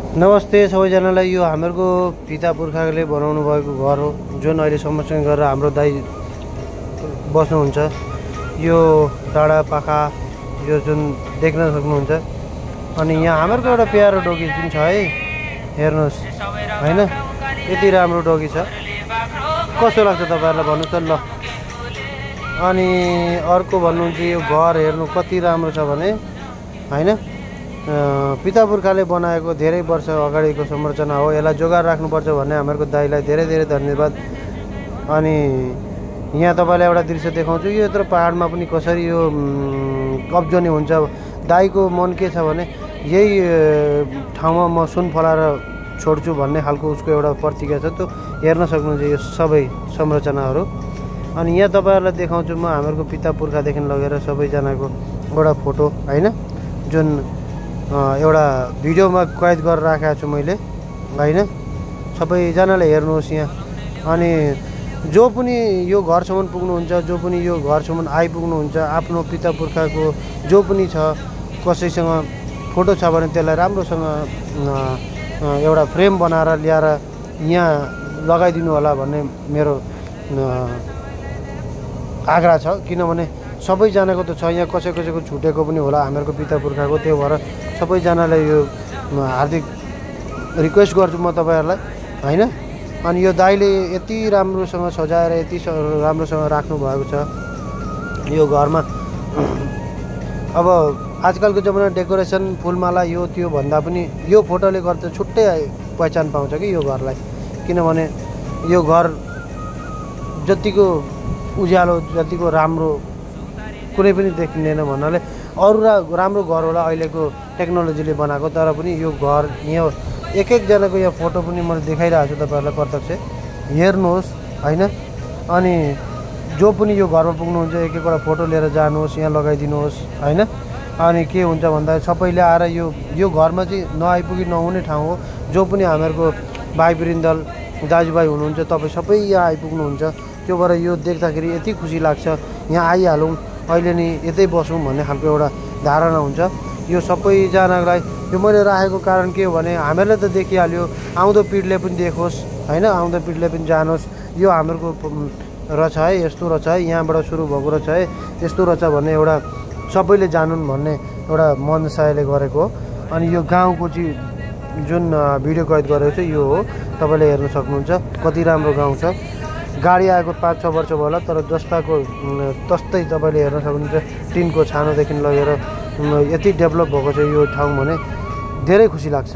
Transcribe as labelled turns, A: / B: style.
A: नमस्ते सबैजनालाई। यो हाम्रो पिता पुर्खाले बनाउनु भएको घर हो, जुन अहिले संरक्षण गरेर हाम्रो दाइ बस्नुहुन्छ। यो डाँडा पाखा यो जुन देख्न सक्नुहुन्छ। अनि यहाँ हाम्रो एउटा प्यारो डोगी पनि छ है, हेर्नुहोस् हैन, यति राम्रो डोगी छ। कस्तो लाग्छ तपाईहरुलाई भन्नु त ल। अनि अर्को भन्नुहुन्छ यो घर हेर्नु कति राम्रो छ भने हैन, पिता पुर्खाले बनाएको धेरै वर्ष अगाडिको संरचना हो। यसलाई जोगाएर राख्नुपर्छ भन्ने हाम्रो दाइलाई धेरै धेरै धन्यवाद। अनि यहाँ तपाईलाई एउटा दृश्य देखाउँछु। यो यत्रो पहाडमा पनि कसरी यो कब्जनी हुन्छ। दाइको मन के छ भने यही ठाउँमा म सुन फलाएर छोड्छु भन्ने खालको उसको एउटा प्रतिज्ञा छ। त्यो हेर्न सक्नुहुन्छ यो सबै संरचनाहरू। अनि यहाँ तपाईहरुलाई देखाउँछु म हाम्रो पिता पुर्खादेखि लगेर सबैजनाको एउटा फोटो हैन, जुन एउटा भिडियोमा कैद गरेर राखेको छु मैले हैन। सबैजनाले हेर्नुहोस् यहाँ। अनि जो पनि यो घरसम्म पुग्नुहुन्छ, जो पनि यो घरसम्म आइपुग्नुहुन्छ, आफ्नो पिता पुर्खाको जो पनि छ कसैसँग फोटो छ भने त्यसलाई राम्रोसँग एउटा फ्रेम बनाएर ल्याएर यहाँ लगाइदिनु होला भन्ने मेरो आग्रह छ। किनभने सबैजनाको त छ, यहाँ कसैको छुटेको पनि होला हाम्रो पिता पुर्खाको। त्यो भएर सबैजनालाई यो हार्दिक रिक्वेस्ट गर्छु म तपाईहरुलाई हैन। अनि यो दाइले यति राम्रोसँग सजाएर यति राम्रोसँग राख्नु भएको छ यो घरमा। अब आजकलको जमाना डेकोरेसन फुलमाला यो त्यो भन्दा पनि यो फोटोले गर्दा छुट्टै पहिचान पाउँछ कि यो घरलाई। किनभने यो घर जतिको उज्यालो जतिको राम्रो कुनै पनि देखिँदैन भन्नाले अरू राम्रो घर होला अहिलेको टेक्नोलोजीले बनाएको। तर पनि यो घर यहाँ एक जनाको यहाँ फोटो पनि मैले देखाइरहेको छु तपाईहरुलाई प्रत्यक्ष हेर्नुहोस् हैन। अनि जो पनि यो घरमा पुग्नुहुन्छ एक एकवटा फोटो लिएर जानुहोस्, यहाँ लगाइदिनुहोस् हैन। अनि के हुन्छ भन्दा सबैले आएर यो घरमा चाहिँ नआइपुगी नहुने ठाउँ हो। जो पनि हाम्रो भाइवृन्द दाजुभाइ हुनुहुन्छ तपाईँ सबै यहाँ आइपुग्नुहुन्छ। त्यो भएर यो देख्दाखेरि यति खुसी लाग्छ, यहाँ आइहालौँ अहिले नि यतै बसौँ भन्ने खालको एउटा धारणा हुन्छ। यो सबैजनालाई यो मैले राखेको कारण के हो भने हामीलाई त देखिहाल्यो, आउँदो पिँढीले पनि देखोस् हैन, आउँदो पिँढीले पनि जानोस् यो हाम्रो रहेछ है, यस्तो रहेछ है, यहाँबाट सुरु भएको रहेछ है, यस्तो रहेछ भन्ने एउटा सबैले जानुन् भन्ने एउटा मनसायले गरेको हो। अनि यो गाउँको चाहिँ जुन भिडियो कैद गरेको छ यो हो, तपाईले हेर्न सक्नुहुन्छ कति राम्रो गाउँ छ। गाडी आएको 5-6 वर्ष भयो तर जस्ताको तस्तै तपाईले हेर्न सक्नुहुन्छ। टिनको छानोदेखि लगेर यति डेभलप भएको छ यो ठाउँ भने धेरै खुसी लाग्छ।